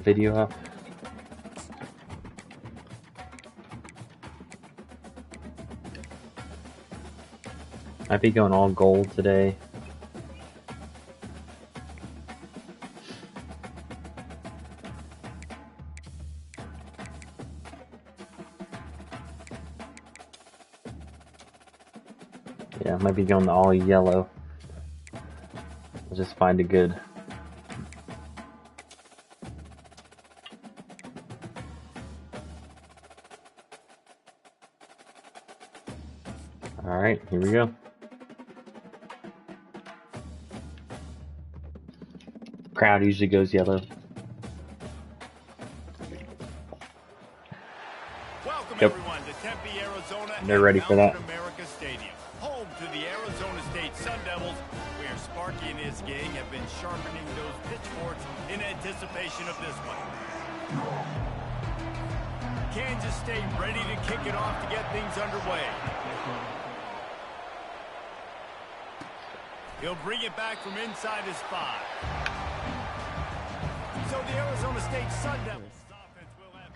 video up. Might be going all gold today. Yeah, might be going all yellow. I'll just find a good. Alright, here we go. Crowd usually goes yellow. Welcome Yep. everyone to Tempe, Arizona. They're ready for that. America Stadium, home to the Arizona State Sun Devils, where Sparky and his gang have been sharpening those pitchforks in anticipation of this one. Kansas State ready to kick it off to get things underway. He'll bring it back from inside his 5. So the Arizona State Sun Devils.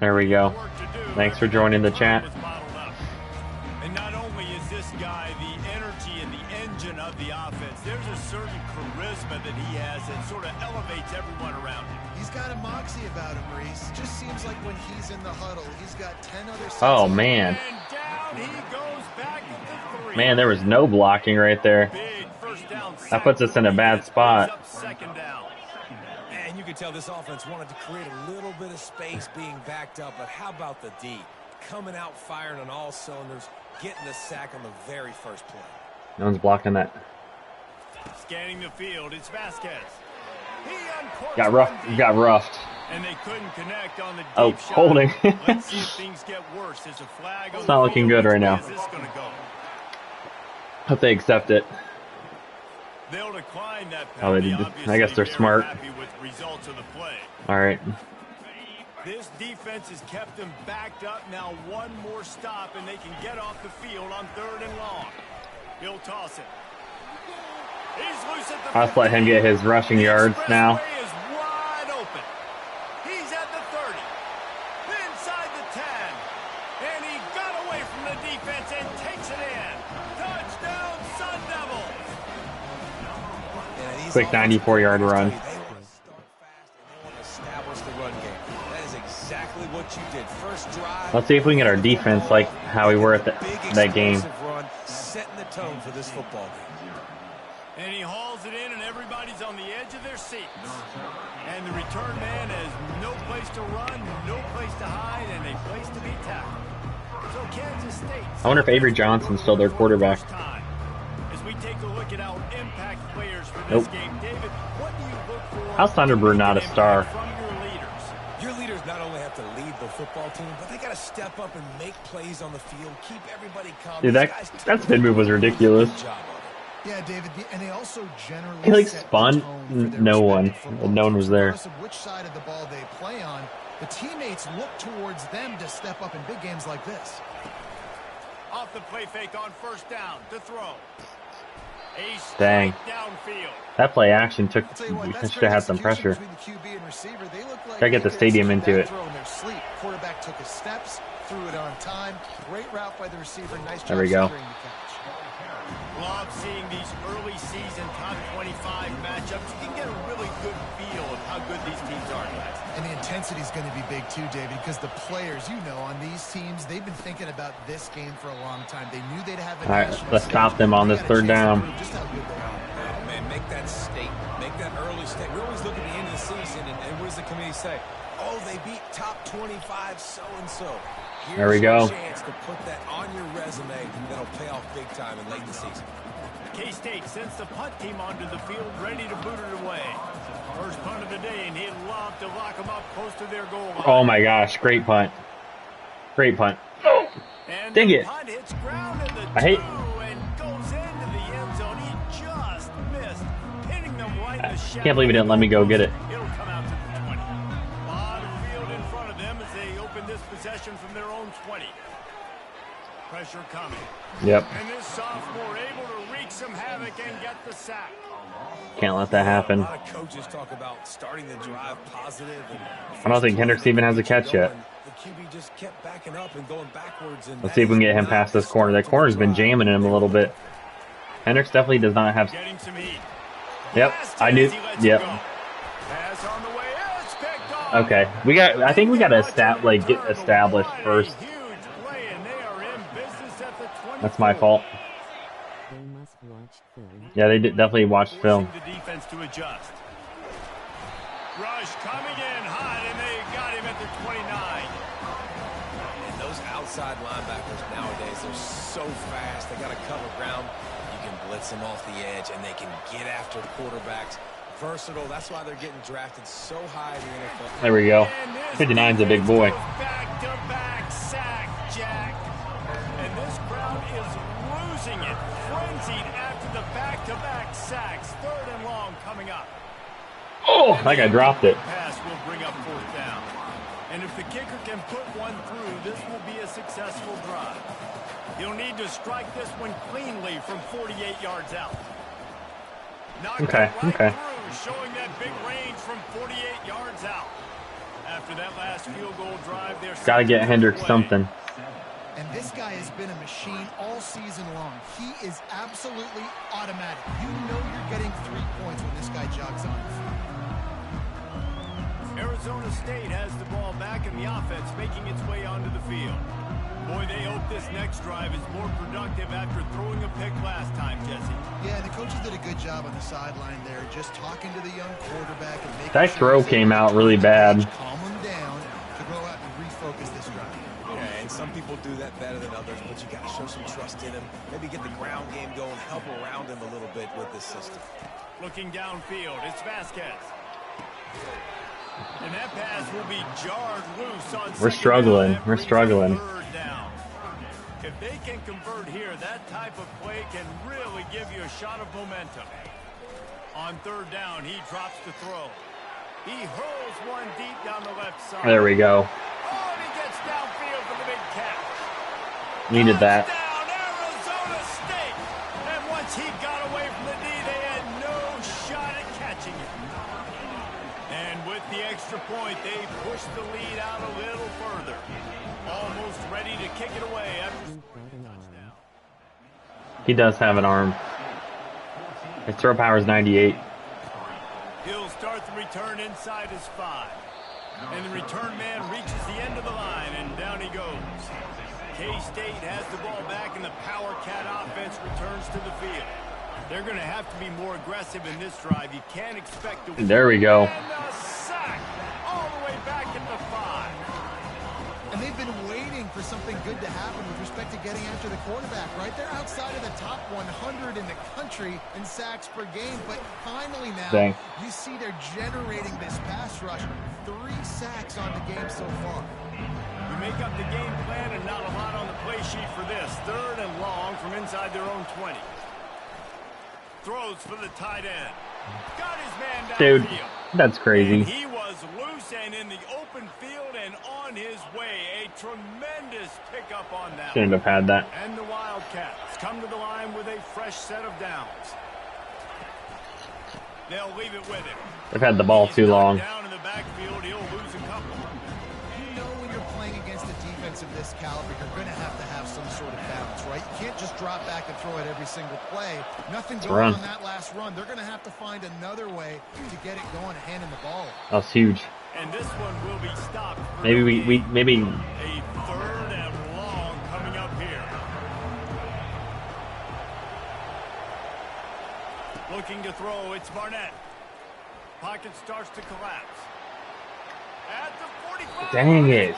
There we go. Thanks for joining the chat. And not only is this guy the energy and the engine of the offense, there's a certain charisma that he has that sort of elevates everyone around him. He's got a moxie about him, Reese. Just seems like when he's in the huddle, he's got 10 other sets. Oh man. And down he goes back at the 3. Man, there was no blocking right there. Big first down. That puts us in a bad spot. Second down. And you could tell this offense wanted to create a little bit of space being backed up, but how about the D? Coming out firing on all cylinders, getting the sack on the very first play. No one's blocking that. Scanning the field, it's Vasquez. He Got roughed. And they couldn't connect on the deep Oh, shot. holding. Let's see if things get worse. There's a flag. It's not looking good right now. Is this gonna go? Hope they accept it. They'll decline that Oh, they penalty. did. I guess they're smart. Happy with results of the play. All right. This defense has kept them backed up. Now one more stop, and they can get off the field on 3rd and long. He'll toss it. He's loose at the I'll just let him get his rushing yards now. Expressway is wide open. He's at the 30. Inside the 10. And he got away from the defense and takes it in. Touchdown, Sun Devils. Quick 94-yard run. Let's see if we can get our defense like how we were at that game. Setting the tone for this football game. And he hauls it in, and everybody's on the edge of their seats. And the return man has no place to run, no place to hide, and a place to be tackled. So Kansas State. I wonder if Avery Johnson's still their quarterback. As we take a look at our impact players for this game, David, what do you look for? How's Thunderbird not a star? From your leaders? Your leaders not only have to lead the football team, but they got to step up and make plays on the field, keep everybody calm. Dude, that spin move was ridiculous. Yeah, David, and they also generally He like set spun. the tone for their No one. respective football No one was teams. there. Regardless of which side of the ball they play on, the teammates look towards them to step up in big games like this. Off the play fake on 1st down to throw. Dang. Downfield. That play action took. I'll tell you what, We that's should great have had some execution pressure. between the QB and receiver. They look like Gotta get the they stadium executed into that it. throw in their sleep. Quarterback took his steps, threw it on time. Great route by the receiver. Nice job There we go. securing the catch. Love seeing these early season top 25 matchups. You can get a really good feel of how good these teams are, guys. And the intensity is going to be big too, David, because the players, you know, on these teams, they've been thinking about this game for a long time. They knew they'd have a All right, let's stop them on this 3rd down. Just how good they are. Oh, man, make that statement. Make that early statement. We always look at the end of the season, and what does the committee say? Oh, they beat top 25 so-and-so. There we go. Here's your chance to put that on your resume that'll pay off big time in late in the season. K-State sends the punt team onto the field, ready to boot it away. First punt of the day, and he'd love to lock them up close to their goal line. Oh my gosh, great punt. Great punt. Oh, And dang the it. punt hits ground at the I hate- 2 and goes into the end zone. He just missed, hitting them right in the shadow. Can't believe he didn't let me go get it. It'll come out to the 20. A lot of field in front of them as they open this possession from their own 20. Pressure coming. Yep. And this sophomore able to wreak some havoc and get the sack. Can't let that happen. A lot of coaches talk about starting the drive positive. I don't think Hendricks even has a catch yet. The QB just kept backing up and going backwards. And Let's see if we can get him past this corner. That corner's been jamming him a little bit. Hendricks definitely does not have. Getting some heat. Yep, I knew. Yep. Pass on the way. It's picked off. Okay, we got. I think we got to get established first. Huge play, and they are in business at the 24. That's my fault. They must watch film. Yeah, they definitely watched film. Forcing the defense to adjust. Rush coming in hot, and they got him at the 29. And those outside linebackers nowadays, they're so fast. They got to cover ground. You can blitz them off the edge, and they can get after quarterbacks. Versatile. That's why they're getting drafted so high in the NFL. There we go. 59's a big boy. Back-to-back sack, Jack. And this crowd is losing it. Frenzied after the back-to-back sacks. 3rd and long coming up. Oh, that guy dropped it. Pass will bring up 4th down. And if the kicker can put one through, this will be a successful drive. He'll need to strike this one cleanly from 48 yards out. Okay. Through, showing that big range from 48 yards out. After that last field goal drive, they're got to get Hendricks something. And this guy has been a machine all season long. He is absolutely automatic. You know you're getting 3 points when this guy jogs on. Arizona State has the ball back in the offense, making its way onto the field. Boy, they hope this next drive is more productive after throwing a pick last time, Jesse. Yeah, the coaches did a good job on the sideline there, just talking to the young quarterback and making that throw came out really bad. Calm him down to go out and refocus this drive. Yeah, and some people do that better than others, but you got to show some trust in him. Maybe get the ground game going, help around him a little bit with this system. Looking downfield, it's Vasquez. And that pass will be jarred loose on We're struggling. We're struggling. Down. If they can convert here, that type of play can really give you a shot of momentum. On 3rd down, he drops the throw. He hurls one deep down the left side. There we go. Oh, and he gets downfield for the big catch. Needed that. Down Arizona State. And once he got away from the D, they had no shot at catching it. And with the extra point, they pushed the lead out a little further. Almost ready to kick it away after touchdown. He does have an arm. His throw power is 98. He'll start the return inside his 5. And the return man reaches the end of the line, and down he goes. K-State has the ball back, and the Power Cat offense returns to the field. They're going to have to be more aggressive in this drive. You can't expect to... There we go. And a sack all the way back at the 5. And they've been waiting for something good to happen with respect to getting after the quarterback, right? They're outside of the top 100 in the country in sacks per game, but finally now you see they're generating this pass rush. 3 sacks on the game so far. We make up the game plan and not a lot on the play sheet for this. 3rd and long from inside their own 20. Throws for the tight end. Got his man downfield. Dude, that's crazy. And he was loose and in the open field and on his way. A tremendous pickup on that. Shouldn't have had that. And the Wildcats come to the line with a fresh set of downs. They'll leave it with him. They've had the ball too long. Down in the backfield, he'll lose a couple. You know when you're playing against a defense of this caliber, you're going to have some sort of balance, right? You can't just drop back and throw it every single play. Nothing going on that last run. They're going to have to find another way to get it going, handing the ball. That's huge. And this one will be stopped. Maybe maybe. A 3rd and long coming up here. Looking to throw, it's Barnett. Pocket starts to collapse. At the 45. Dang it.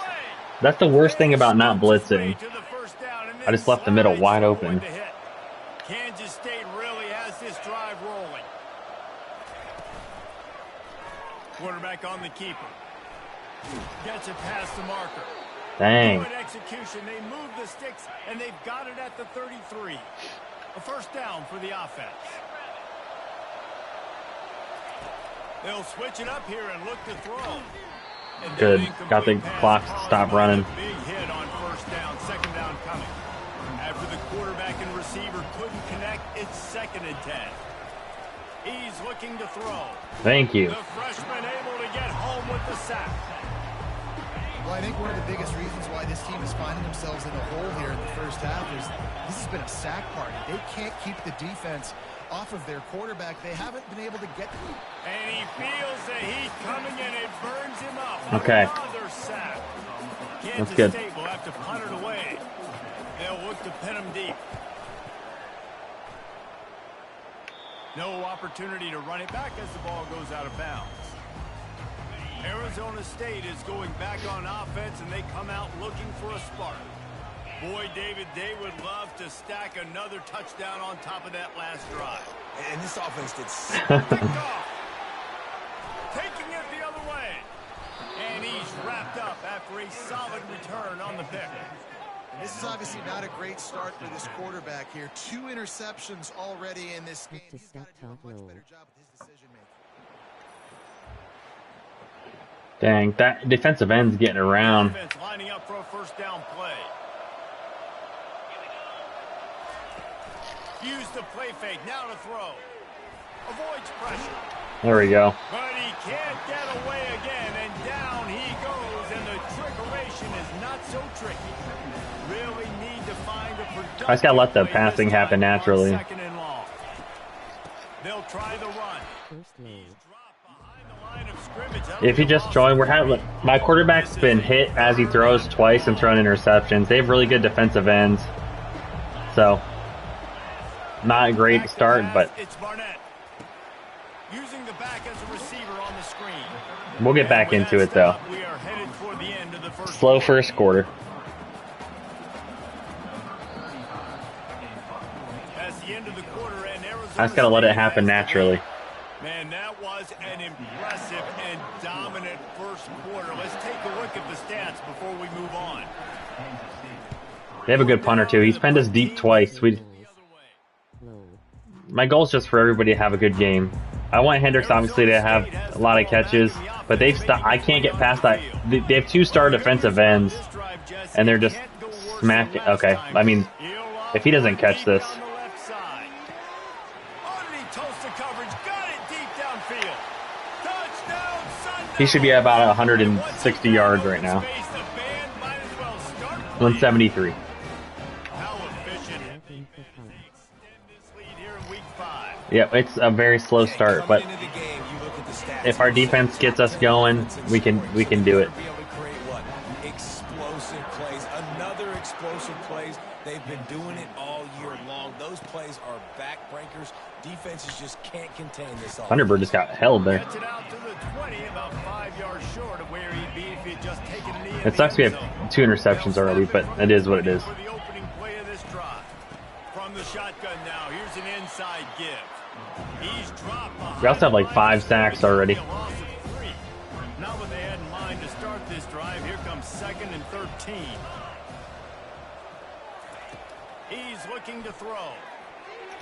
That's the worst thing about not blitzing. I just left the middle wide open. Kansas State really has this drive rolling. Quarterback on the keeper. Gets it past the marker. Dang. Good execution. They move the sticks, and they've got it at the 33. A 1st down for the offense. They'll switch it up here and look to throw. Good. Got the clock to stop running. Big hit on 1st down, 2nd down coming. After the quarterback and receiver couldn't connect, it's 2nd and 10. He's looking to throw. Thank you. The freshman able to get home with the sack. Well, I think one of the biggest reasons why this team is finding themselves in the hole here in the first half is this has been a sack party. They can't keep the defense off of their quarterback. They haven't been able to get them. And he feels the heat coming and it burns him up. Okay. Another sack. That's Kansas good. State will have to punt it away. They'll look to pin him deep. No opportunity to run it back as the ball goes out of bounds. Arizona State is going back on offense, and they come out looking for a spark. Boy, David, they would love to stack another touchdown on top of that last drive. And this offense did Picked off. Taking it the other way. And he's wrapped up after a solid return on the pick. This is obviously not a great start for this quarterback here. 2 interceptions already in this game. He's got to do a much better job with his decision making. Dang, that defensive end's getting around. Defense lining up for a first down play. Use the play fake, now to throw. Avoids pressure. There we go. But he can't get away again, and down he goes, and the trickeration is not so tricky. Really need to find a productive I just gotta let the play passing this time happen naturally. on 2nd and long. They'll try the run. First load. If you just join, we're having my quarterback's been hit as he throws twice and thrown interceptions. They have really good defensive ends, so not a great start, but it's Barnett using the back as a receiver on the screen. We'll get back into it though. We are headed for the end of the first Slow first quarter. That's the end of the quarter, and Arizona I just gotta let it happen naturally. Man, that was an impressive and dominant first quarter. Let's take a look at the stats before we move on. They have a good punter too. He's pinned us deep twice. My goal is just for everybody to have a good game. I want Hendricks obviously to have a lot of catches, but they've I can't get past that. They have 2-star defensive ends, and they're just smacking. Okay, I mean, if he doesn't catch this. He should be about 160 yards right now. 173. Yep, it's a very slow start, but if our defense gets us going, we can do it. Explosive plays, another explosive plays. They've been doing it all year long. Those plays are backbreakers. Defenses just can't contain this. Thunderbird just got held there. It sucks we have 2 interceptions already, but it is what it is. From the shotgun now, here's an inside give. He's dropped behind. We also have like 5 sacks already. Not what they had in mind to start this drive. Here comes 2nd and 13. He's looking to throw.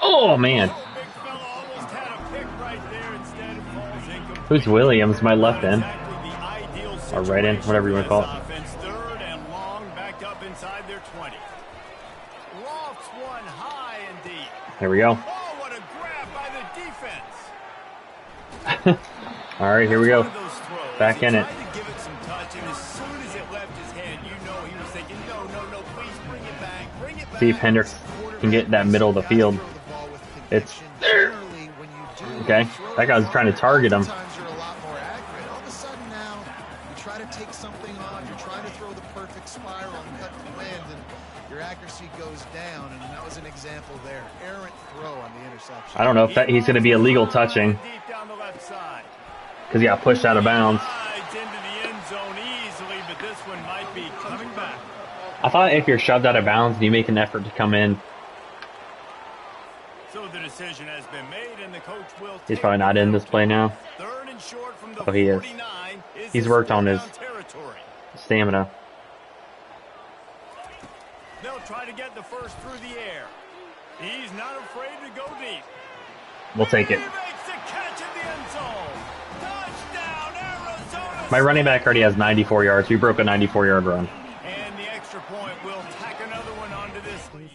Oh man. Big fella almost had a pick right there. Instead, it falls incomplete. Who's Williams? My left end. Exactly the ideal Or right end, whatever you want to call it. offense, 3rd and long, backed up inside their 20. Lofts one high and deep. Here we go. Oh, what a grab by the defense. Alright, here we go. Back in it. He tried to give it some touch, and as soon as it left his hand, you know he was thinking, no, please bring it back, bring it back. See if Hendricks can get that middle of the field. It's there. Okay, that guy was trying to target him. Sometimes you're a lot more accurate. All of a sudden now, you try to take something on, you're trying to throw the perfect spiral and cut the wind, and your accuracy goes down, and that was an example there. Errant throw on the interception. I don't know if he's going to be illegal touching Deep down the left side. because he got pushed out of bounds. Slides into the end zone easily, but this one might be coming back. I thought if you're shoved out of bounds and you make an effort to come in, So the decision has been made, and the coach will. he's probably not in this play now. 3rd and short from the Oh, he is. 49. He's worked on his territory. stamina. They'll try to get the first through the air. He's not afraid to go deep. We'll take it. He makes the catch in the end zone. Touchdown, Arizona. My running back already has 94 yards. We broke a 94-yard run. And the extra point will tack another one onto this lead.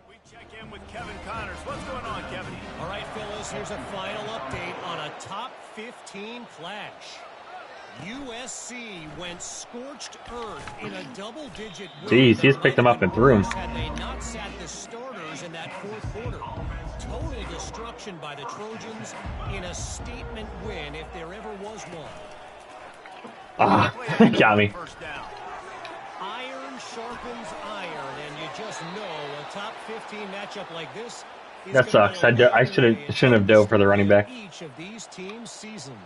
We check in with Kevin Connors. What's going on, Kevin? All right, fellas, here's a final 15 clash. USC went scorched earth in a double-digit win. Jeez, he just picked him up and threw him. Had they not sat the starters in that fourth quarter. Total destruction by the Trojans in a statement win if there ever was one. Ah, got me. Iron sharpens iron, and you just know a top 15 matchup like this. That sucks. I shouldn't have dove for the running back. Each of these teams' seasons.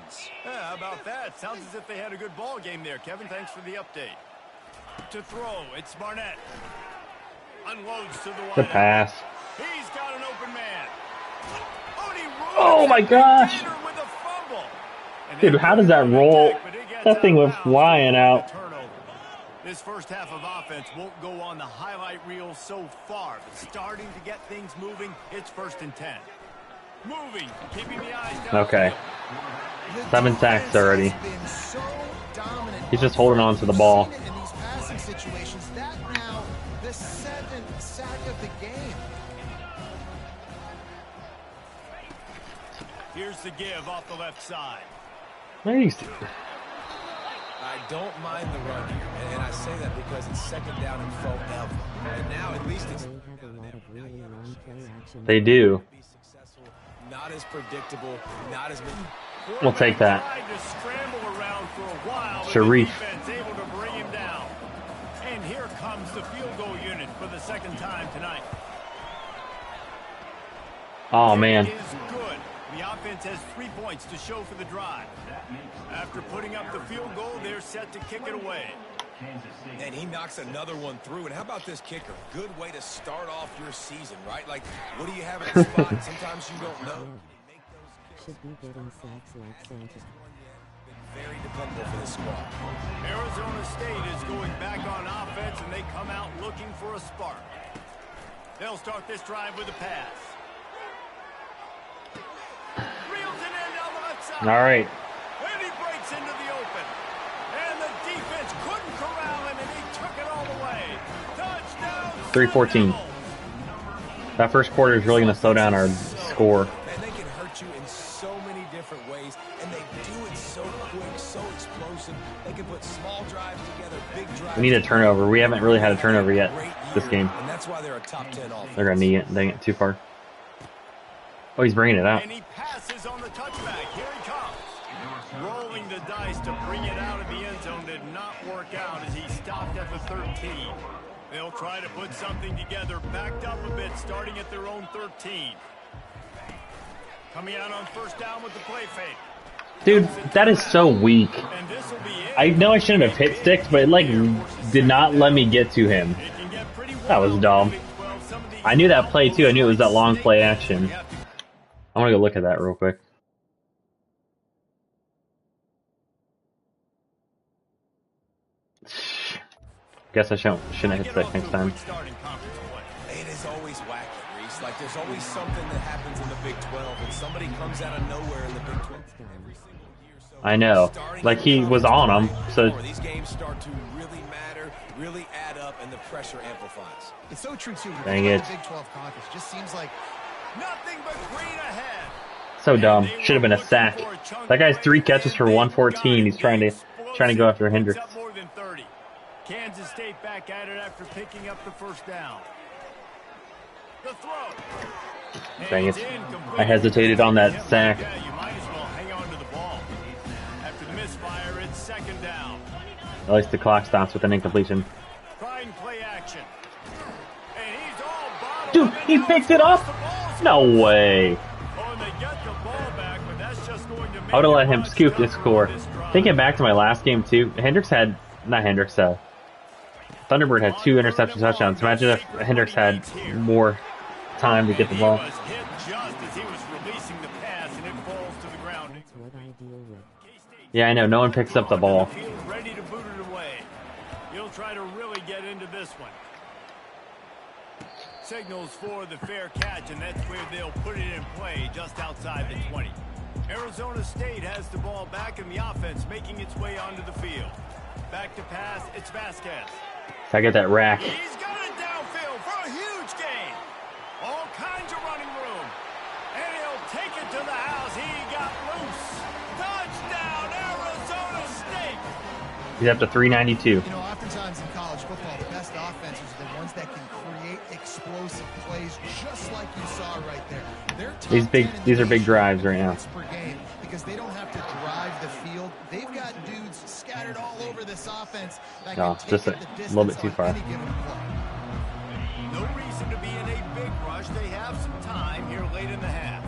Yeah, how about that? Sounds as if they had a good ball game there, Kevin. Thanks for the update. To throw, it's Barnett. Unloads to the The pass. He's got an open man. Oh my gosh! Dude, how does that roll? That thing went flying out. This first half of offense won't go on the highlight reel so far, but starting to get things moving. It's 1st and 10. Moving, keeping the eyes down. Okay. 7 sacks already. He's just holding on to the ball. In these passing situations, that now the 7th sack of the game. Here's the give off the left side. Nice. I don't mind the run here, and I say that because it's 2nd down and forever. And now at least it's They do. not as predictable, not as We'll take that. Sharif. Able to bring him down. And here comes the field goal unit for the 2nd time tonight. Oh man. It is good. The offense has 3 points to show for the drive. After putting up the field goal, they're set to kick it away. And he knocks another one through. And how about this kicker? Good way to start off your season, right? Like, what do you have in the spot? Sometimes you don't know. Should be getting sacks like Santa. Very dependable for this squad. Arizona State is going back on offense, and they come out looking for a spark. They'll start this drive with a pass. Reels it in down the left side. All right. And he breaks into the open. And the defense couldn't corral him, and he took it all the way. Touchdown. 3-14. That first quarter is really going to slow down our score. And they can hurt you in so many different ways, and they do it so quick, so explosive. They can put small drives together, big drives. We need a turnover. We haven't really had a turnover yet this game. And that's why they're a top 10 offense. They're going to need it. Dang it, too far. Oh, he's bringing it out. And he passes on the touchback. Here he comes. Rolling the dice to bring it out of the end zone did not work out as he stopped at the 13. They'll try to put something together, backed up a bit, starting at their own 13. Coming out on 1st down with the play fake. Dude, that is so weak. And this will be it. I know I shouldn't have hit sticks, but it, like, did not let me get to him. It can get pretty That was dumb. I knew that play, too. I knew it was that long play action. I want to go look at that real quick. Guess I shouldn't hit stick next time. It is always wacky, Reese. Like, there's always something that happens in the Big 12, and somebody comes out of nowhere in the Big 12 every single year. So I know. Like, he was on him, so... These games start to really matter, really add up, and the pressure amplifies. It's so true, too. Dang it. The Big 12 Conference just seems like nothing but green ahead. So dumb. Should have been a sack. That guy's 3 catches for 114. He's trying to go after Hendricks. More than 30. Kansas State back at it after picking up the 1st down. The throw. Dang it. I hesitated on that sack. Yeah, you might as well hang on to the ball. After the misfire, it's 2nd down. At least the clock stops with an incompletion. Trying play action. And he's all bottled Dude, up and he now picked it up? No way. Oh, and they get the ball back, but that's just going to make I would have let it him much scoop this tougher score. on this drive. Thinking back to my last game, too, Thunderbird had 2 interception touchdowns. Imagine if Hendricks had more time to get the ball. He was hit just as he was releasing the pass, and it falls to the ground. That's what I deal with. Yeah, I know. No one picks up the ball. Ready to boot it away. He'll try to really get into this one. Signals for the fair catch, and that's where they'll put it in play just outside the 20. Arizona State has the ball back in the offense, making its way onto the field. Back to pass, it's Vasquez. So I get that rack. He's got it downfield for a huge gain. All kinds of running room. And he'll take it to the house. He got loose. He's up to 392. You know, oftentimes in college football, the best offenses are the ones that can create explosive plays, just like you saw right there. These are big drives right now. Per game because they don't have to drive the field. They've got dudes scattered all over this offense that can take just a little bit too far. No reason to be in a big rush. They have some time here late in the half.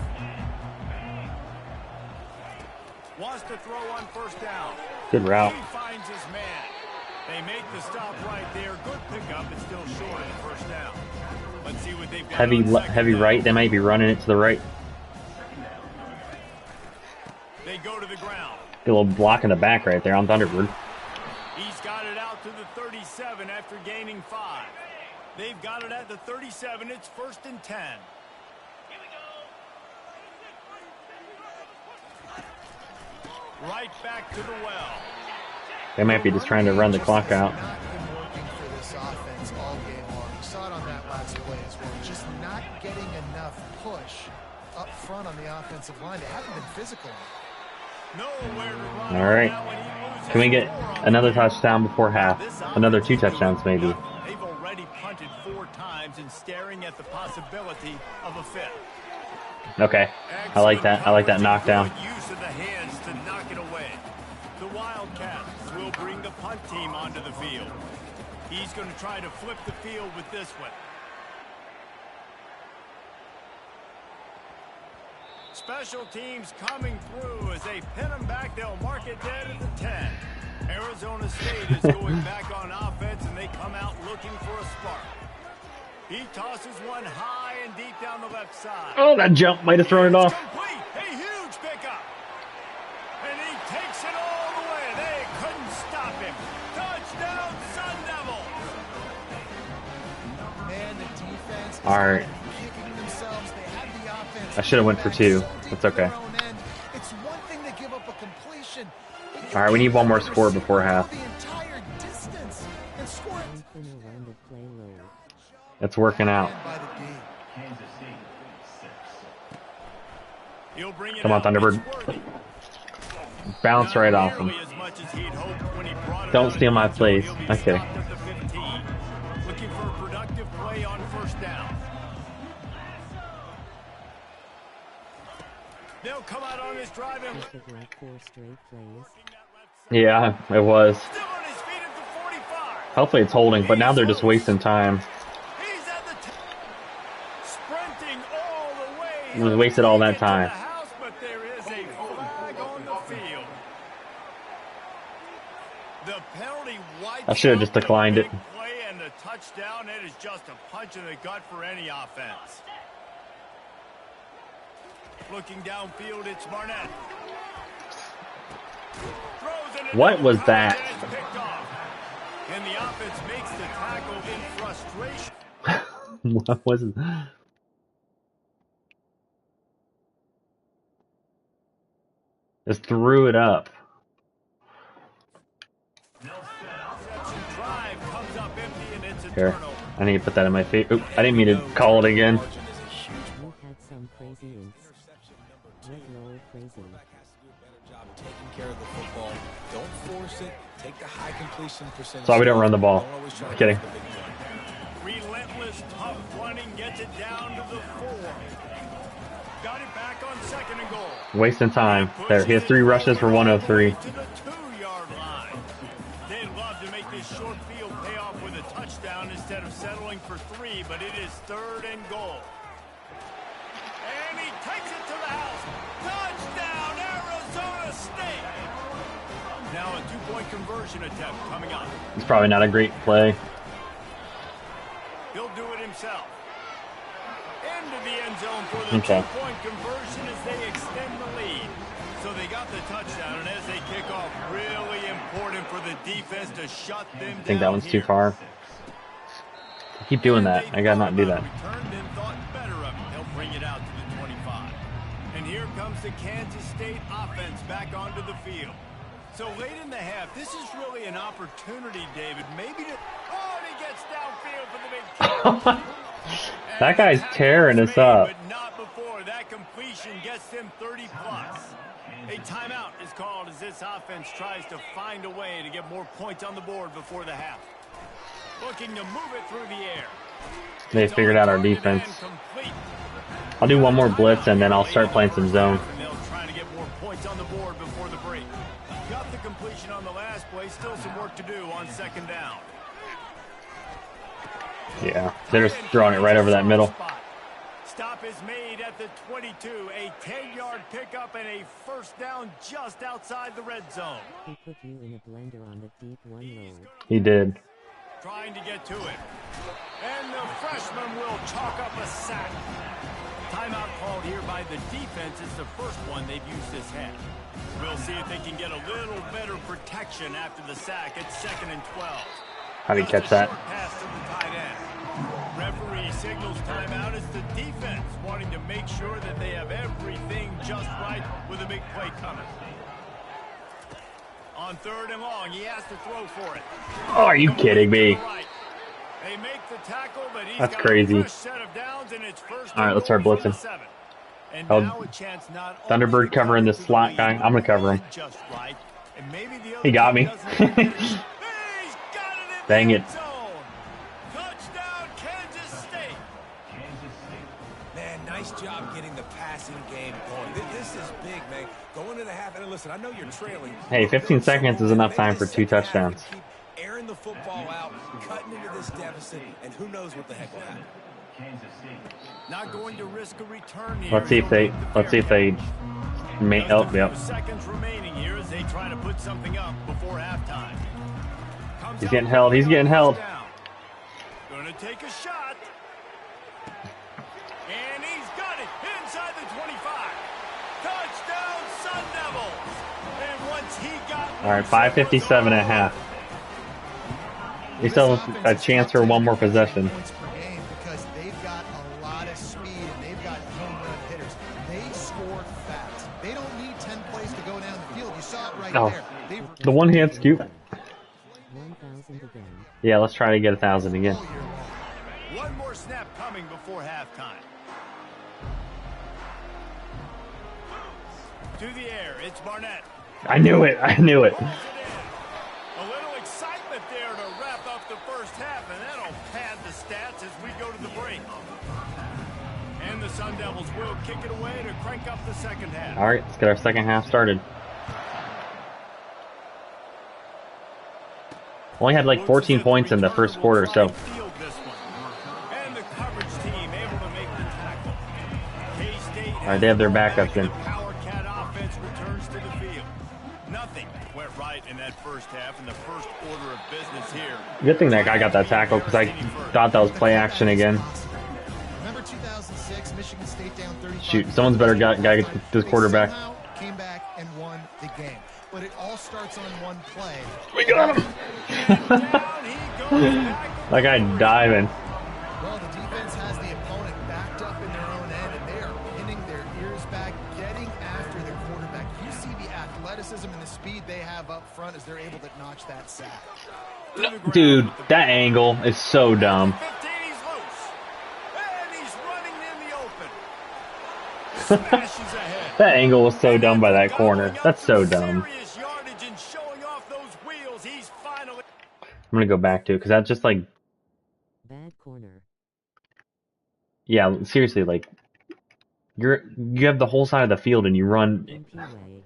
Wants to throw on first down. Good route. He finds his man. They make the stop right there. Good pickup, but still short of the first down. Let's see what they've got. Heavy right. They might be running it to the right. They go to the ground. Get a little block in the back right there on Thunderbird. He's got it out to the 37 after gaining 5. They've got it at the 37. It's 1st and 10. Right back to the well. They might be just trying to run the clock out. Not been working for this offense all game long. You saw it on that last play as well. Just not getting enough push up front on the offensive line. They haven't been physical. Nowhere to run. All right. Can we get another touchdown before half? Another 2 touchdowns maybe. They've already punted 4 times and staring at the possibility of a 5th. Okay. I like that. I like that knockdown. Use of the hands to knock it away. The Wildcats will bring the punt team onto the field. He's going to try to flip the field with this one. Special teams coming through as they pin them back. They'll mark it dead at the 10. Arizona State is going back on offense, and they come out looking for a spark. He tosses one high and deep down the left side. Oh, that jump might have thrown it off. Complete. A huge pickup. And he takes it all the way. They couldn't stop him. Touchdown, Sun Devils. Man, the defense is all right. kicking themselves. They had the offense. I should have went for 2. That's okay. It's one thing to give up a completion. All right, we need one more score before half. The entire distance and score it. It's working out. Come on, Thunderbird. Bounce right off him. Don't steal my place. Okay. Looking for a productive play on first down. They'll come out on this drive and yeah, it was. still on his feet at the 45. Hopefully it's holding, but now they're just wasting time. He's at the sprinting all the way. We wasted all that time. House, but there is a flag on the field. The penalty wipes I should have just declined it. play and the touchdown. It is just a punch in the gut for any offense. Looking downfield, it's Barnett. What was that? And the offense makes the tackle in frustration. What was it? Just threw it up. Drive comes up empty and it's a Here, turnover. I need to put that in my face. Oop, I didn't mean to call it again. We've had some crazy ints. Red crazy. Taking care of the football. Don't force it. Take the high completion percentage. So we don't run the ball. Kidding. Relentless, tough running gets it down to the 4. Got it back on 2nd and goal. Wasting time. There, he has 3 rushes for 103. To the 2-yard line. They'd love to make this short field pay off with a touchdown instead of settling for 3, but it is 3rd and goal. And he takes it to the house. Touchdown, Arizona State. Now a 2-point conversion attempt coming up. It's probably not a great play. He'll do it himself. Into the end zone for the Okay. 2-point conversion as they extend the lead. So they got the touchdown, and as they kick off, really important for the defense to shut them down. I think that one's too here. far. Keep doing that. I gotta not do that. Returned and thought better of it. They'll bring it out to the 25. And here comes the Kansas State offense back onto the field. So late in the half, this is really an opportunity, David, maybe to... Oh, and he gets downfield for the big kick. That guy's tearing us up. But not before that completion gets them 30+. A timeout is is called as this offense tries to find a way to get more points on the board before the half. Looking to move it through the air. They figured out our defense. I'll do one more blitz and then I'll start playing some zone. They'll try to get more points on the board before the break. Got the completion on the last play. Still some work to do on second down. Yeah, they're just throwing it right over that middle. Stop is made at the 22. A 10-yard pickup and a first down just outside the red zone. He put you in a blender on the deep one load. He did. Trying to get to it. And the freshman will chalk up a sack. Timeout called here by the defense. It's the first one they've used this half. We'll see if they can get a little better protection after the sack. It's 2nd and 12. How did he catch that? Pass to the tight end. Referee signals timeout as the defense wanting to make sure that they have everything just right with a big play coming. On 3rd and long, he has to throw for it. Oh, are you kidding me? They make the tackle, but he's That's got crazy. a fresh set of downs, and it's first All right, let's start blitzing. And Oh, now a chance not Thunderbird only to covering cover this slot guy. I'm gonna cover him. just right, and maybe the He got me. He's got it in Dang the it. end zone. Touchdown, Kansas State. Man, nice job getting the passing game going. This is big, man. Going to the half, and listen, I know you're trailing. Hey, 15 seconds is enough time for 2 touchdowns. Keep airing the football out, cutting into this deficit, and who knows what the heck will happen. Not going to risk a return here. Let's see if they oh, yep. Seconds remaining here as they try to put something up before halftime. He's getting held. He's getting held. Going to take a shot. And he's got it inside the 25. Touchdown, Sun Devils. And once he got All right, 5:57 and a half. They still have a chance for one more possession. Points per game because they've got a lot of speed and they've got home run hitters. They score fast. They don't need 10 plays to go down the field. You saw it right there. The one-hand scoop. 1,000 again. Yeah, let's try to get 1,000 again. one more snap coming before halftime. To the air, it's Barnett. I knew it. I knew it. A little excitement there to wrap up the first half, and that'll pad the stats as we go to the break. And the Sun Devils will kick it away to crank up the second half. All right, let's get our second half started. Only had like 14 points in the first quarter, so. And the coverage team able to make the tackle. K-State. All right, they have their backups in. Power Cat offense returns to the field. Nothing went right in that first half in the first order of business here. Good thing that guy got that tackle because I thought that was play action again. Remember 2006, Michigan State down 35. Shoot, someone's better guy get this quarterback. Somehow came back and won the game. But it all starts on one play. We got him! That guy diving. Well, the defense has the opponent backed up in their own end, and they are pinning their ears back, getting after the quarterback. You see the athleticism and the speed they have up front as they're able to notch that sack. Dude, that angle is so dumb. 15, he's loose. And he's running in the open. Smashes ahead. That angle was so dumb by that corner. That's so dumb. Serious yardage and showing off those wheels. He's finally... I'm gonna go back to it because that's just like, Bad corner. yeah, seriously, like you have the whole side of the field and you run. Empty way.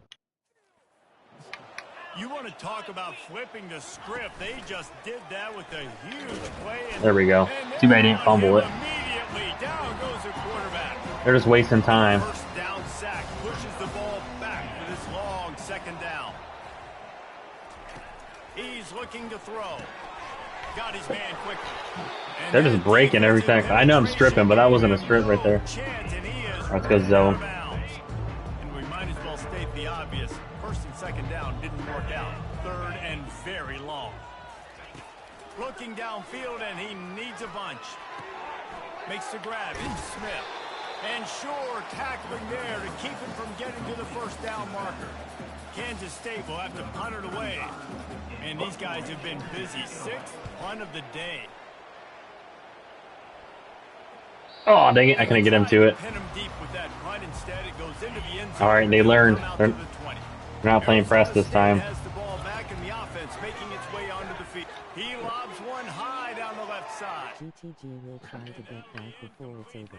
You want to talk about flipping the script. They just did that with a huge play. There we go. Too bad he didn't fumble it. Immediately down goes the quarterback. They're just wasting time. First down sack pushes the ball back for this long second down. He's looking to throw. Got his man quickly. And They're just breaking everything. I know I'm stripping, but that wasn't a strip right there. Chance, and he is Let's go zone. And we might as well state the obvious. First and second down didn't work out. Third and very long. Looking downfield, and he needs a bunch. Makes the grab. It's Smith. And Shore tackling there to keep him from getting to the first down marker. Kansas State will have to punt it away. And these guys have been busy. Sixth punt of the day. Oh, dang it. I couldn't get him to it. Pin him deep with that punt. Instead, it goes into the end zone. All right, they learned. Out to They're the 20. We're not playing press this time. Has the ball back in the offense, making its way onto the field. He lobs one high down the left side. GTG will try to get back before it's over.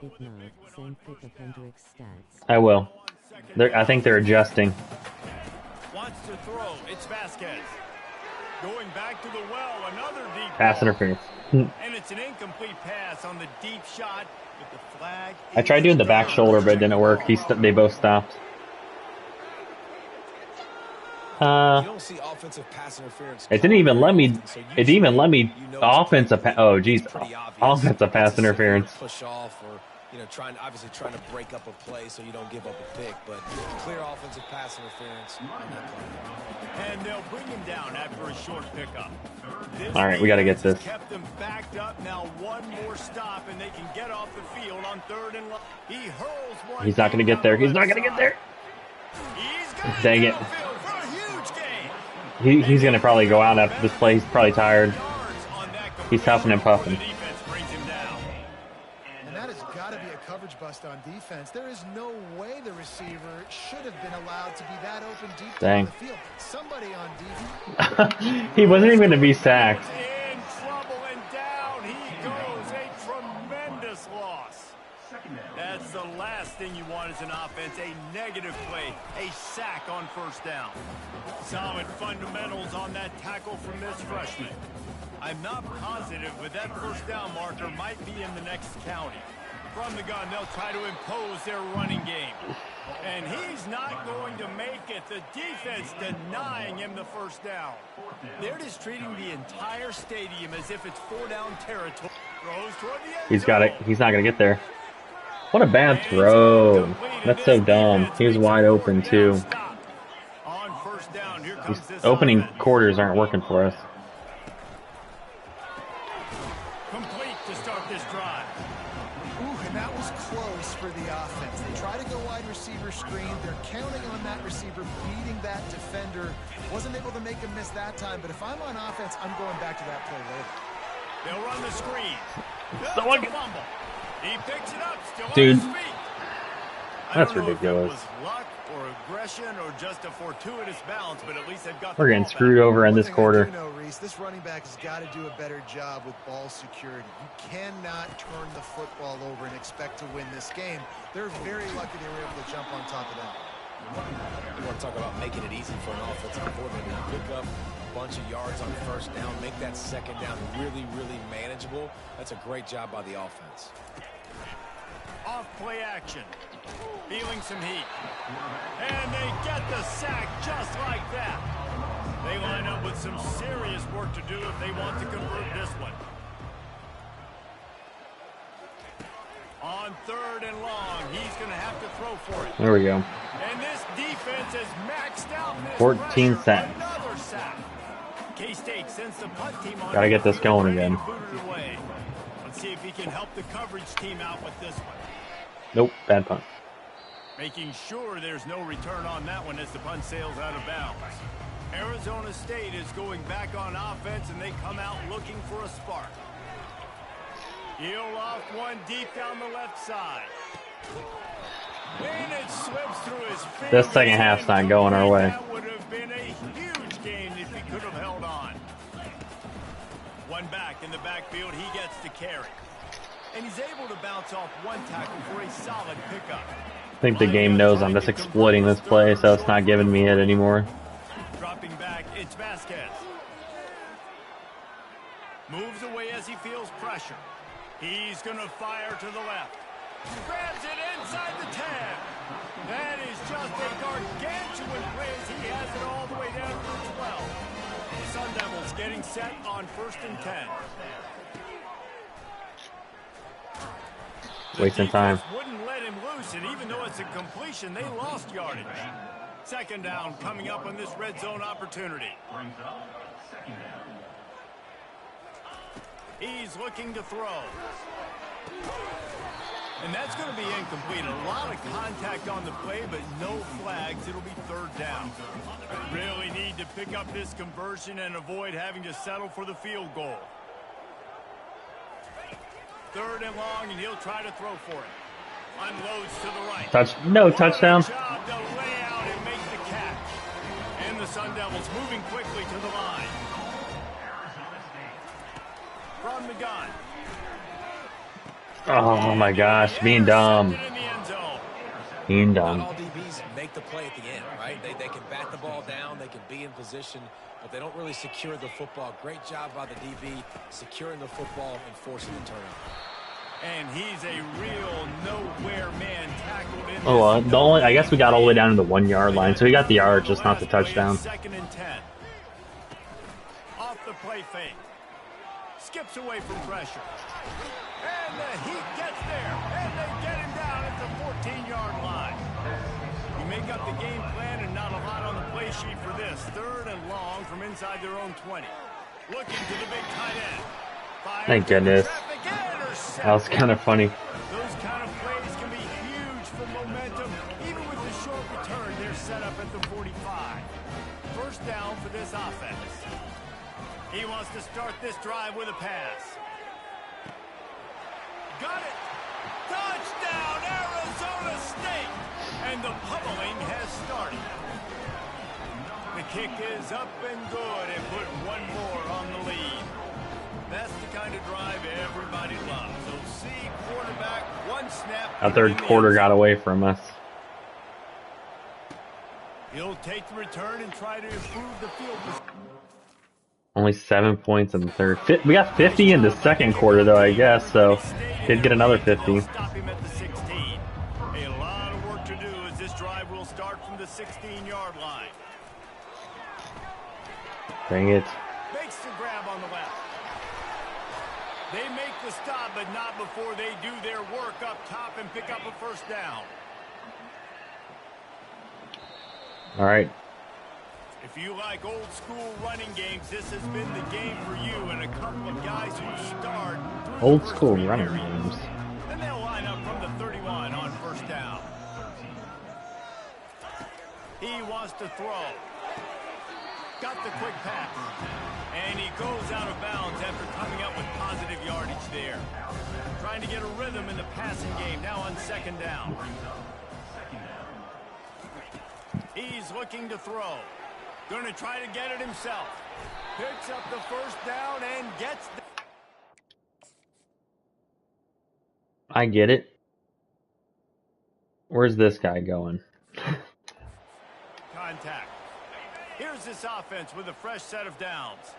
If not, send pick of Hendrick's stats. I will. I think they're adjusting. Wants to throw. It's Vasquez. Going back to the well. Another deep Pass interference. and it's an incomplete pass on the deep shot. But the flag. I tried doing the back shoulder, but it didn't work. They both stopped. You don't see offensive pass interference. It didn't even let me. It didn't even let me offensive. Oh, geez, offensive pass interference. Push off, or trying to break up a play so you don't give up a pick. But clear offensive pass interference on that play. And they'll bring him down after a short pickup. All right, we got to get this. Kept them backed up. Now one more stop, and they can get off the field on 3rd and long. He hurls one. He's not going to get there. He's not going to get there. Dang it. He's going to probably go out after this play. He's probably tired. He's huffing and puffing. And that has got to be a coverage bust on defense. There is no way the receiver should have been allowed to be that open deep down the field. Somebody on defense. He wasn't even going to be sacked. In trouble and down he goes. A tremendous loss. That's the last thing you want as an offense, a negative play, a sack on 1st down. Solid fundamentals on that tackle from this freshman. I'm not positive, but that 1st down marker might be in the next county. From the gun, they'll try to impose their running game. And he's not going to make it. The defense denying him the 1st down. They're just treating the entire stadium as if it's 4-down territory. Throws toward the end He's got it. He's not going to get there. What a bad throw. That's so dumb. He was wide open, too. These opening quarters aren't working for us. Complete to start this drive. Ooh, and that was close for the offense. They try to go wide receiver screen. They're counting on that receiver beating that defender. Wasn't able to make him miss that time, but if I'm on offense, I'm going back to that play later. They'll run the screen. Someone fumble. He picks it up, still Dude, on his feet. that's ridiculous. If it was luck or aggression or just a fortuitous bounce, but at least they've got. We're getting screwed over in this quarter. I do know, Reese, this running back has got to do a better job with ball security. You cannot turn the football over and expect to win this game. They're very lucky they were able to jump on top of that. You want to talk about making it easy for an offensive coordinator to pick up a bunch of yards on 1st down, make that 2nd down really, really manageable. That's a great job by the offense. Off play action. Feeling some heat. And they get the sack just like that. They line up with some serious work to do if they want to convert this one. On 3rd and long, he's going to have to throw for it. There we go. And this defense has maxed out this 14 sacks. Another sack. K-State sends the punt team on. Gotta get this going again. Let's see if he can help the coverage team out with this one. Nope, bad punt. Making sure there's no return on that one as the punt sails out of bounds. Arizona State is going back on offense, and they come out looking for a spark. He'll loft one deep down the left side. And it slips through his fingers. This second half's not going our way. That would have been a huge gain if he could have held on. One back in the backfield, he gets to carry. And he's able to bounce off one tackle for a solid pickup. I think the game knows I'm just exploiting this play, so it's not giving me it anymore. Dropping back, it's Vasquez. Moves away as he feels pressure. He's going to fire to the left. Grabs it inside the 10. That is just a gargantuan play as he has it all the way down to the 12. The Sun Devils getting set on 1st and 10. Wasting time. Wouldn't let him loose, and even though it's a completion, they lost yardage. 2nd down coming up on this red zone opportunity. He's looking to throw. And that's going to be incomplete. A lot of contact on the play, but no flags. It'll be 3rd down. Really need to pick up this conversion and avoid having to settle for the field goal. 3rd and long, and he'll try to throw for it. Unloads to the right. No touchdown. Job to lay out and make the the Sun Devils moving quickly to the line. From the gun. Oh my gosh, being dumb. Being dumb. Not all DBs make the play at the end, right? They can bat the ball down, they can be in position, but they don't really secure the football. Great job by the DB securing the football and forcing the turnover. And he's a real nowhere man tackled in Oh, I guess we got all the way down to the 1 yard line, so he got the yard, just not the touchdown. 2nd and 10. Off the play fake. Skips away from pressure. And the Heat gets there. And they get him down at the 14-yard line. You make up the game plan and not a lot on the play sheet for this. 3rd and long from inside their own 20. Looking to the big tight end. Thank goodness. That was kind of funny. Those kind of plays can be huge for momentum. Even with the short return, they're set up at the 45. 1st down for this offense. He wants to start this drive with a pass. Got it. Touchdown, Arizona State. And the pummeling has started. The kick is up and good and put one more on the lead. That's the kind of drive everybody loves. So see quarterback, one snap. That 3rd quarter got away from us. He'll take the return and try to improve the field position. Only 7 points in the 3rd. We got 50 in the 2nd quarter, though, I guess, so did get another 50. Stop him at the 16. A lot of work to do as this drive will start from the 16-yard line. Dang it. Makes the grab on the left. They make the stop, but not before they do their work up top and pick up a 1st down. All right. If you like old school running games, this has been the game for you and a couple of guys who start Old school running games. Then they'll line up from the 31 on 1st down. He wants to throw. Got the quick pass. And he goes out of bounds after coming up with positive yardage there. Trying to get a rhythm in the passing game now on 2nd down. He's looking to throw. Going to try to get it himself. Picks up the 1st down and gets the... I get it. Where's this guy going? Contact. Here's this offense with a fresh set of downs.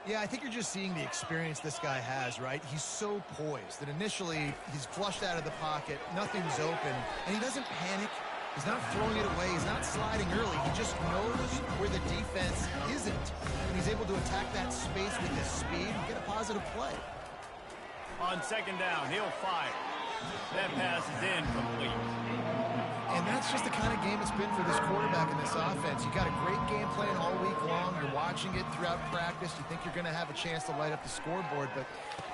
Yeah, I think you're just seeing the experience this guy has, right? He's so poised that initially he's flushed out of the pocket, nothing's open, and he doesn't panic. He's not throwing it away. He's not sliding early. He just knows where the defense isn't, and he's able to attack that space with his speed and get a positive play. On 2nd down, he'll fire. That pass is incomplete. And that's just the kind of game it's been for this quarterback in this offense. You got a great game plan all week long. You're watching it throughout practice. You think you're going to have a chance to light up the scoreboard, but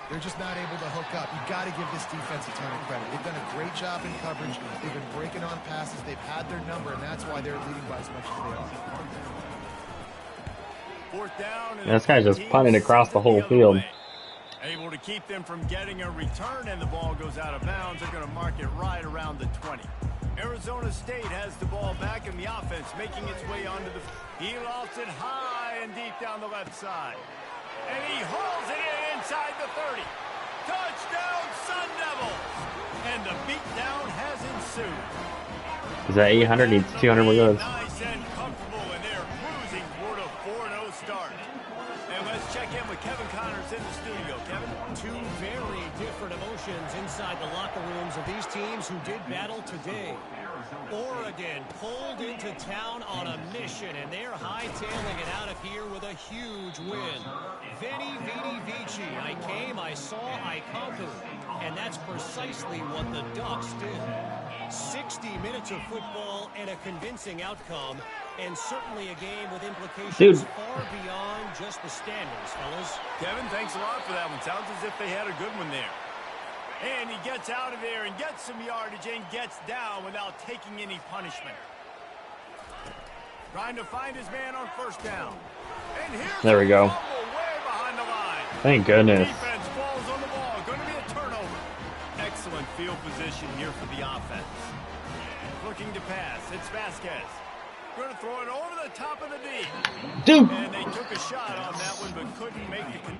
they're just not able to hook up. You got to give this defense a ton of credit. They've done a great job in coverage. They've been breaking on passes. They've had their number, and that's why they're leading by as much as they are. 4th down. This guy's just punting across the whole field. Able to keep them from getting a return, and the ball goes out of bounds. They're going to mark it right around the 20. Arizona State has the ball back, and the offense making its way onto the... He lofts it high and deep down the left side. And he hauls it in inside the 30. Touchdown, Sun Devils! And the beatdown has ensued. Is that 800? Needs 200 more yards. Nice and comfortable, and they're cruising toward a 4-0 start. And let's check in with Kevin Connors in the studio. Kevin? Two very different emotions inside the locker rooms of these teams who did battle today. Oregon pulled into town on a mission, and they're hightailing it out of here with a huge win. Veni, vidi, vici. I came, I saw, I conquered. And that's precisely what the Ducks did. 60 minutes of football and a convincing outcome, and certainly a game with implications far beyond just the standings, fellas. Kevin, thanks a lot for that one. Sounds as if they had a good one there. And he gets out of there and gets some yardage and gets down without taking any punishment. Trying to find his man on 1st down. And here's there we go. Way behind the line. Thank goodness. Defense falls on the ball. Going to be a turnover. Excellent field position here for the offense. Looking to pass. It's Vasquez. Going to throw it over the top of the D. Dude. And they took a shot on that one, but couldn't make the...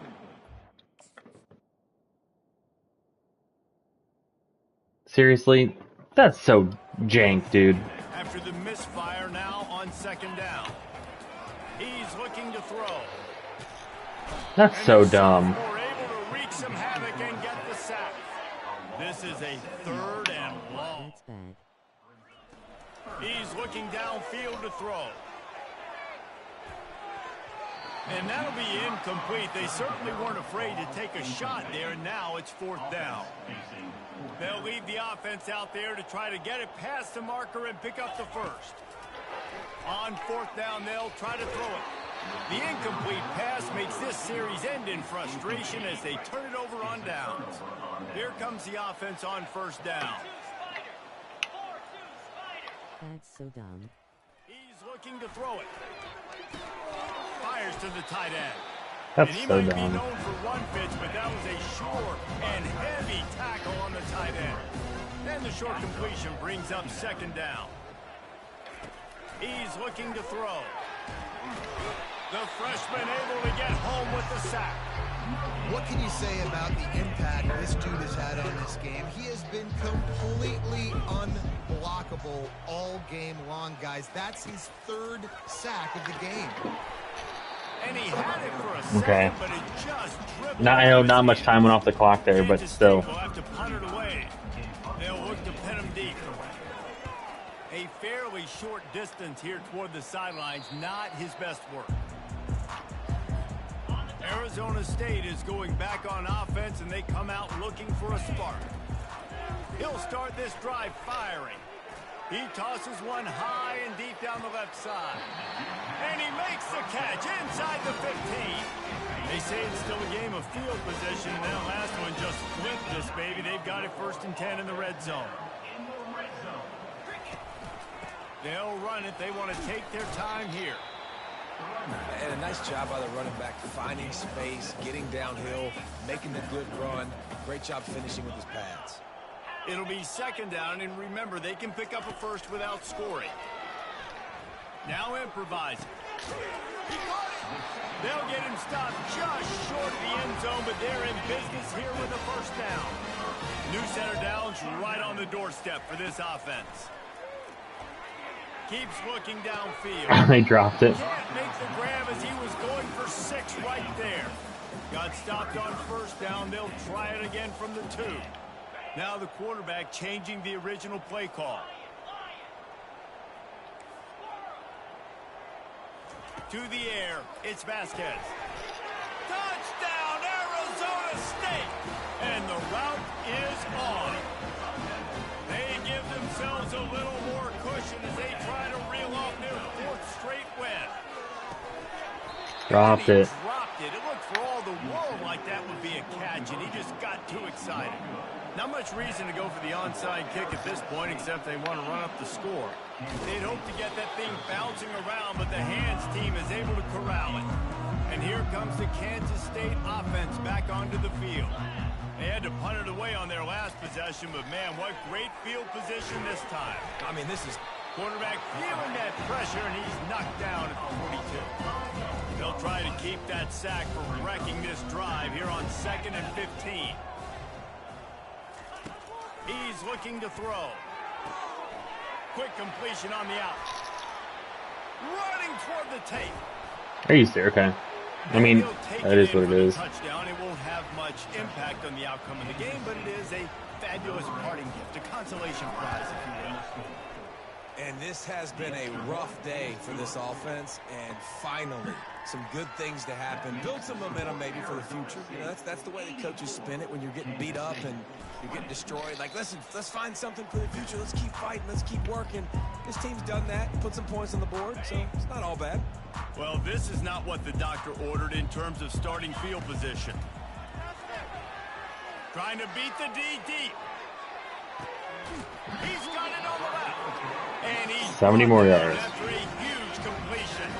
Seriously? That's so jank, dude. After the misfire, now on second down. He's looking to throw. That's so dumb. We're able to wreak some havoc and get the sack. This is a 3rd and long. That's bad. He's looking downfield to throw. And that'll be incomplete. They certainly weren't afraid to take a shot there, and now it's 4th down. They'll leave the offense out there to try to get it past the marker and pick up the first. On 4th down, they'll try to throw it. The incomplete pass makes this series end in frustration as they turn it over on downs. Here comes the offense on 1st down. That's so dumb. He's looking to throw it. Fires to the tight end. That's and he so might dumb. be known for one pitch, but that was a short and heavy tackle on the tight end. And the short completion brings up 2nd down. He's looking to throw. The freshman able to get home with the sack. What can you say about the impact this dude has had on this game? He has been completely unblockable all game long, guys. That's his 3rd sack of the game. And he had it for a second, but it just dribbled. I know not much time went off the clock there, but still. They'll have to punt it away. They'll look to pin him deep. A fairly short distance here toward the sidelines, not his best work. Arizona State is going back on offense, and they come out looking for a spark. He'll start this drive firing. He tosses one high and deep down the left side. And he makes the catch inside the 15. They say it's still a game of field position, and that last one just flipped this baby. They've got it 1st and 10 in the red zone. They'll run it. They want to take their time here. And a nice job by the running back, finding space, getting downhill, making the good run. Great job finishing with his pads. It'll be 2nd down, and remember, they can pick up a first without scoring. Now improvising. They'll get him stopped just short of the end zone, but they're in business here with a 1st down. New center downs right on the doorstep for this offense. Keeps looking downfield. They dropped it. Can't make the grab as he was going for 6 right there. Got stopped on 1st down. They'll try it again from the 2. Now the quarterback changing the original play call. To the air, it's Vasquez. Touchdown, Arizona State! And the route is on. They give themselves a little more cushion as they try to reel off their 4th straight win. Dropped it. Dropped it. It looked for all the world like that would be a catch, and he just got too excited. Not much reason to go for the onside kick at this point, except they want to run up the score. They'd hope to get that thing bouncing around, but the hands team is able to corral it. And here comes the Kansas State offense back onto the field. They had to punt it away on their last possession, but man, what great field position this time. I mean, this is... Quarterback feeling that pressure, and he's knocked down at the 42. They'll try to keep that sack from wrecking this drive here on 2nd and 15. He's looking to throw. Quick completion on the out. Running toward the tape. Are you serious? Okay. I mean, that is what it is. Touchdown. It won't have much impact on the outcome of the game, but it is a fabulous parting gift, a consolation prize, if you will. And this has been a rough day for this offense, and finally, some good things to happen. Build some momentum maybe for the future. You know, that's the way the coaches spin it when you're getting beat up and you're getting destroyed. Like, listen, let's find something for the future. Let's keep fighting. Let's keep working. This team's done that, put some points on the board, so it's not all bad. Well, this is not what the doctor ordered in terms of starting field position. Trying to beat the D deep. He's got it on the left. And he's 70 more yards. After a huge completion.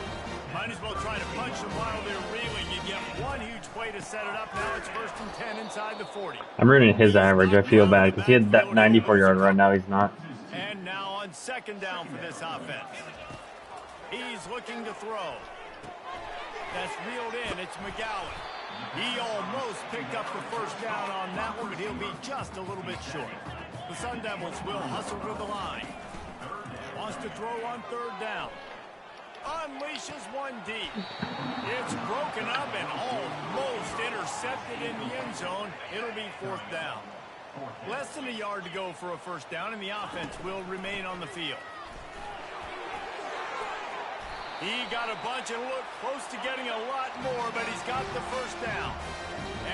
Might as well try to punch them while they're reeling. You get one huge play to set it up. Now it's 1st and 10 inside the 40. I'm ruining his average. I feel bad because he had that 94-yard run. Now he's not. And now on 2nd down for this offense. He's looking to throw. That's reeled in. It's McGowan. He almost picked up the first down on that one, but he'll be just a little bit short. The Sun Devils will hustle to the line. Wants to throw on third down. Unleashes one deep. It's broken up and almost intercepted in the end zone. It'll be fourth down. Less than a yard to go for a first down, and the offense will remain on the field. He got a bunch and looked close to getting a lot more, but he's got the first down.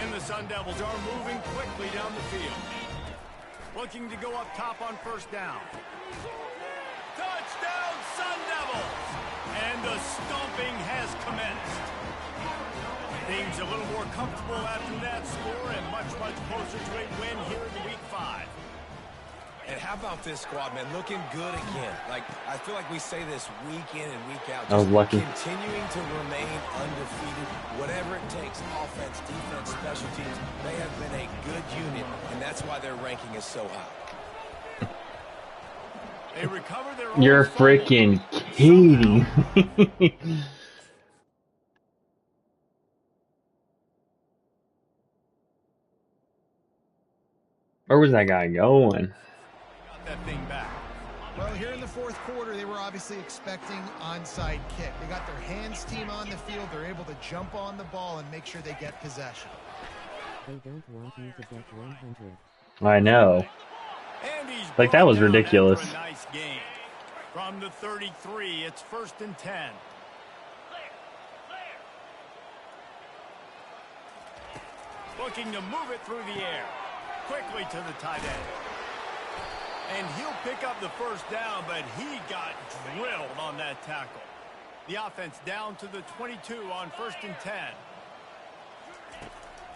And the Sun Devils are moving quickly down the field. Looking to go up top on first down. Touchdown, Sun Devils! And the stomping has commenced. Things a little more comfortable after that score and much, much closer to a win here in week 5. And how about this squad, man? Looking good again. Like, I feel like we say this week in and week out. I was lucky. Continuing to remain undefeated, whatever it takes, offense, defense, special teams. They have been a good unit, and that's why their ranking is so high. They recover their You're freaking kidding. Where was that guy going? That thing back. Well, here in the fourth quarter, they were obviously expecting onside kick. They got their hands team on the field. They're able to jump on the ball and make sure they get possession. They don't want you to get 100. I know. Like, that was ridiculous. A nice game. From the 33, it's 1st and 10. Looking to move it through the air. Quickly to the tight end. And he'll pick up the first down, but he got drilled on that tackle. The offense down to the 22 on 1st and 10.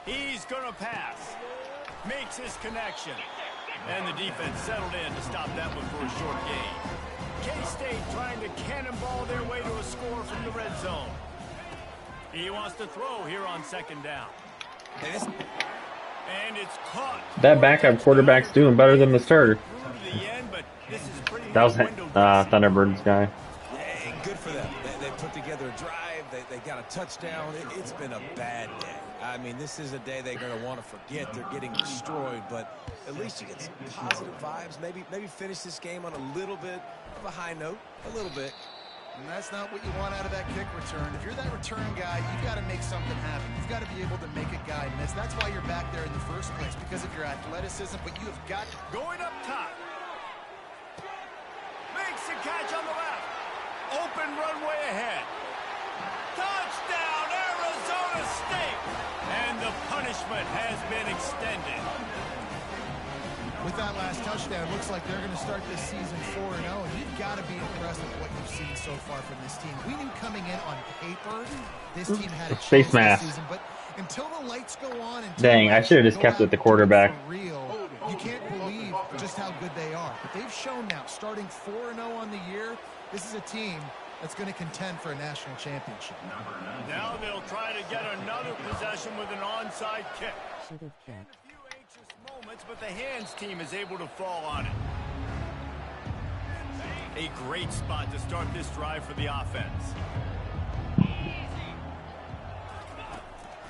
He's going to pass. Makes his connection. And the defense settled in to stop that one for a short gain. K-State trying to cannonball their way to a score from the red zone. He wants to throw here on 2nd down. And it's caught. That backup quarterback's doing better than the starter. That was Thunderbird's guy. Hey, good for them. They put together a drive. They got a touchdown. It's been a bad day. I mean, this is a day they're going to want to forget. They're getting destroyed, but at least you get some positive vibes. Maybe finish this game on a little bit of a high note, a little bit. And that's not what you want out of that kick return. If you're that return guy, you've got to make something happen. You've got to be able to make a guy miss. That's why you're back there in the first place, because of your athleticism, but you have got... Going up top. Makes the catch on the left. Open runway ahead. Touchdown, Arizona State! And the punishment has been extended. With that last touchdown, looks like they're going to start this season 4-0, and you've got to be impressed with what you've seen so far from this team. We knew coming in on paper, this team had a chance this season, but until the lights go on... Dang, I should have just kept it the quarterback. Real, you can't believe just how good they are. But they've shown now, starting 4-0 on the year, this is a team that's going to contend for a national championship. Now they'll try to get another possession with an onside kick. Should have kept. Moments, but the hands team is able to fall on it. A great spot to start this drive for the offense.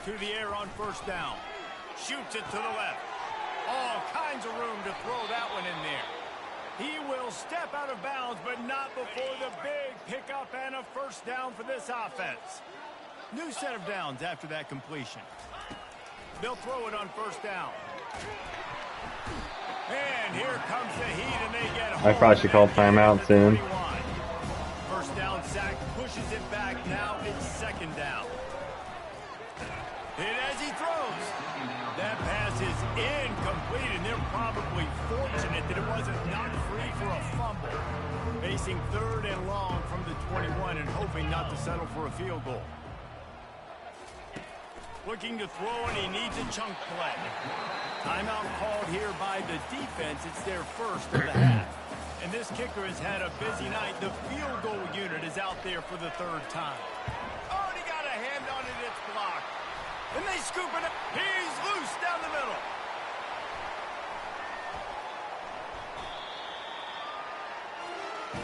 To the air on 1st down. Shoots it to the left. All kinds of room to throw that one in there. He will step out of bounds, but not before the big pickup and a 1st down for this offense. New set of downs after that completion. They'll throw it on 1st down. And here comes the heat, and they get home. I probably should call timeout soon. 1st down sack, pushes it back. Now it's 2nd down. And as he throws, that pass is incomplete, and they're probably fortunate that it wasn't knocked free for a fumble. Facing 3rd and long from the 21 and hoping not to settle for a field goal. Looking to throw, and he needs a chunk play. Timeout called here by the defense. It's their first of the half. And this kicker has had a busy night. The field goal unit is out there for the 3rd time. Oh, and he got a hand on it. It's blocked. And they scoop it up. He's loose down the middle.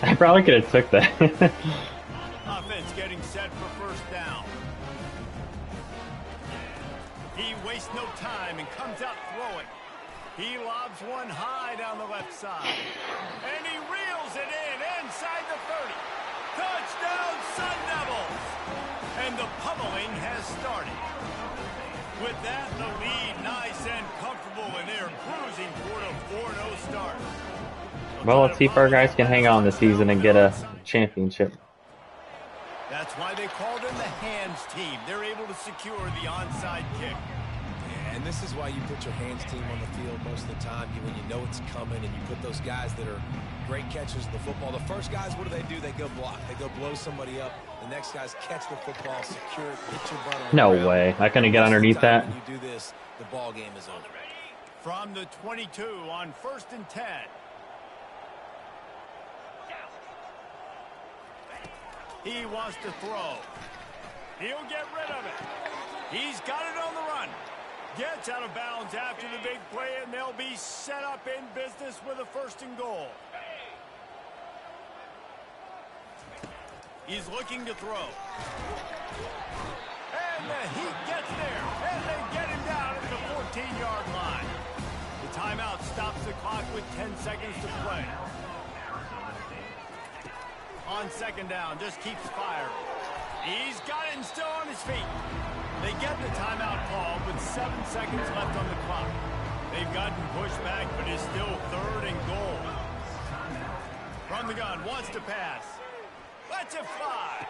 I probably could have took that. down. He wastes no time and comes out throwing. He lobs one high down the left side. And he reels it in inside the 30. Touchdown, Sun Devils! And the pummeling has started. With that, the lead nice and comfortable, and they're cruising toward a 4-0 start. Well, let's see if our guys can hang on this season and get a championship. That's why they call them the hands team. They're able to secure the onside kick. And this is why you put your hands team on the field most of the time. When you know it's coming and you put those guys that are great catchers of the football. The first guys, what do? They go block. They go blow somebody up. The next guys catch the football, secure it, get your butt on the No ground. way. I couldn't get underneath that. When you do this, the ball game is over. From the 22 on 1st and 10. He wants to throw. He'll get rid of it. He's got it on the run. Gets out of bounds after the big play, and they'll be set up in business with a 1st and goal. He's looking to throw. And the Heat gets there, and they get him down at the 14-yard line. The timeout stops the clock with 10 seconds to play. On 2nd down, just keeps firing. He's got it and still on his feet. They get the timeout call with 7 seconds left on the clock. They've gotten pushed back, but it's still 3rd and goal. From the gun, wants to pass. Lets it fly.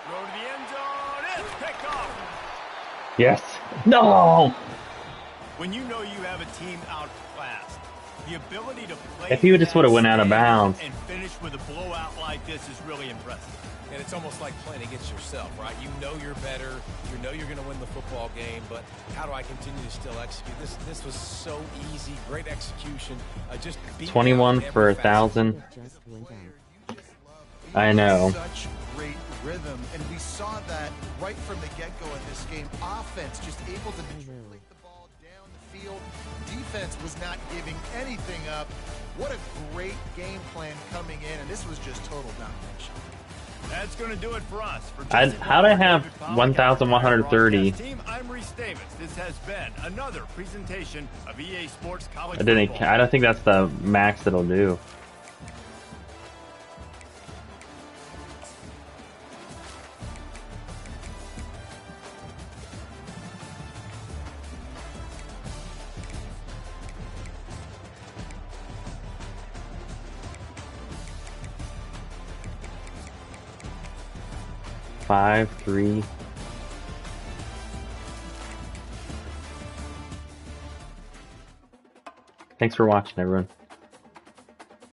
Go to the end zone. It's picked off. Yes. No! When you know you have a team outclassed, the ability to play If he just would have went out of bounds. and finish with a blowout like this is really impressive. And it's almost like playing against yourself, right? You know you're better. You know you're going to win the football game, but how do I continue to still execute? This was so easy. Great execution. Just 21 for 1,000. It just went out. I know. Such great rhythm, and we saw that right from the get-go in this game. Offense just able to manipulate the ball down the field. Defense was not giving anything up. What a great game plan coming in, and this was just total domination. That's going to do it for us. How'd I have 1,130? I'm Reese Davis. This has been another presentation of EA Sports College I didn't. Football. I don't think that's the max it'll do. Five, 3. Thanks for watching, everyone.